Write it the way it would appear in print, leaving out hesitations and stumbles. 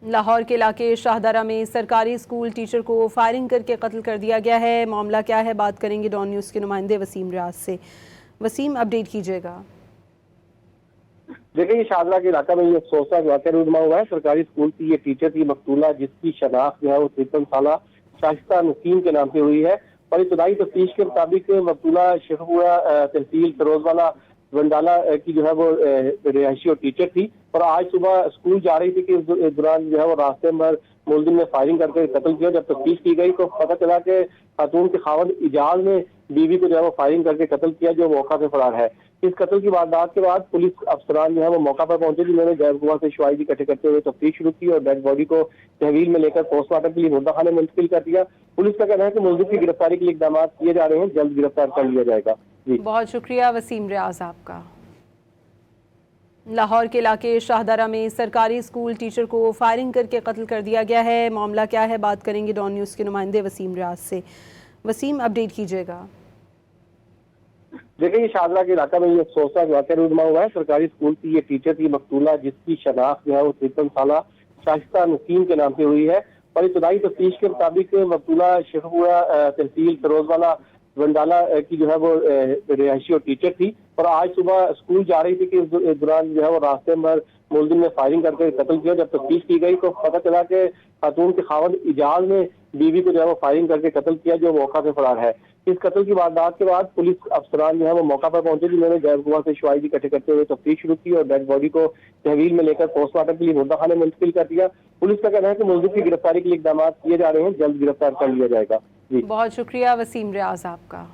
लाहौर के इलाके शाहदारा में सरकारी स्कूल टीचर को फायरिंग करके कत्ल कर दिया गया है। मामला क्या है, बात करेंगे डॉन न्यूज़ के नुमाइंदे वसीम रियाज से। वसीम, अपडेट कीजिएगा। देखिए, ये शाहदरा के इलाका में ये अफसोसनाक वाक़या रूनुमा हुआ है। सरकारी स्कूल की ये टीचर थी मकतूला, जिसकी शनाख्त जो है वो 53 साला शाइस्ता नसीम के नाम से हुई है। और इब्तदाई तफ्तीश के मुताबिक मकतूला शेखपुरा तहसील फिरोजवाला वंडाला की जो है वो रिहायशी और टीचर थी। और आज सुबह स्कूल जा रही थी कि इस दौरान जो है वो रास्ते में मुलजिम ने फायरिंग करके कत्ल किया। जब तफ्तीश की गई तो पता चला कि खातून के खावंद इजाज ने बीवी को जो है वो फायरिंग करके कत्ल किया, जो मौका से फरार है। इस कत्ल की वारदात के बाद पुलिस अफसरान जो है वो मौका पर पहुंचे, जिन्होंने जैब से शवाहिद इकट्ठे करते हुए तफ्तीश शुरू की और डेड बॉडी को तहवील में लेकर पोस्टमार्टम के लिए मुर्दा खाने मुंतकिल कर दिया। पुलिस का कहना है कि मुलजिम की गिरफ्तारी के लिए इकदाम किए जा रहे हैं, जल्द गिरफ्तार कर लिया जाएगा। जी, बहुत शुक्रिया वसीम रियाज आपका। लाहौर के इलाके शाहदारा में सरकारी स्कूल टीचर को फायरिंग करके कत्ल कर दिया गया है। मामला क्या है, बात करेंगे डॉन न्यूज़ के नुमाइंदे वसीम रियाज से। वसीम, अपडेट कीजिएगा। देखिए, ये शाहदरा के इलाका में ये अफसोसनाक वाक़या रूनुमा हुआ है। सरकारी स्कूल की ये टीचर थी मकतूला, जिसकी शनाख्त जो है वो 53 साला शाइस्ता नसीम के नाम से हुई है। और इब्तदाई तफ्तीश के मुताबिक मकतूला शेखपुरा तहसील फिरोजवाला वंडाला की जो है वो रिहायशी और टीचर थी। और आज सुबह स्कूल जा रही थी कि इस दौरान जो है वो रास्ते में मुलजिम ने फायरिंग करके कत्ल किया। जब तफ्तीश की गई तो पता चला कि खातून के खावंद इजाज ने बीवी को जो है वो फायरिंग करके कत्ल किया, जो मौका से फरार है। इस कत्ल की वारदात के बाद पुलिस अफसरान जो है वो मौका पर पहुंचे, जिन्होंने जैब से शवाहिद इकट्ठे करते हुए तफ्तीश शुरू की और डेड बॉडी को तहवील में लेकर पोस्टमार्टम के लिए मुर्दा खाने मुंतकिल कर दिया। पुलिस का कहना है कि मुलजिम की गिरफ्तारी के लिए इकदाम किए जा रहे हैं, जल्द गिरफ्तार कर लिया जाएगा। जी, बहुत शुक्रिया वसीम रियाज आपका।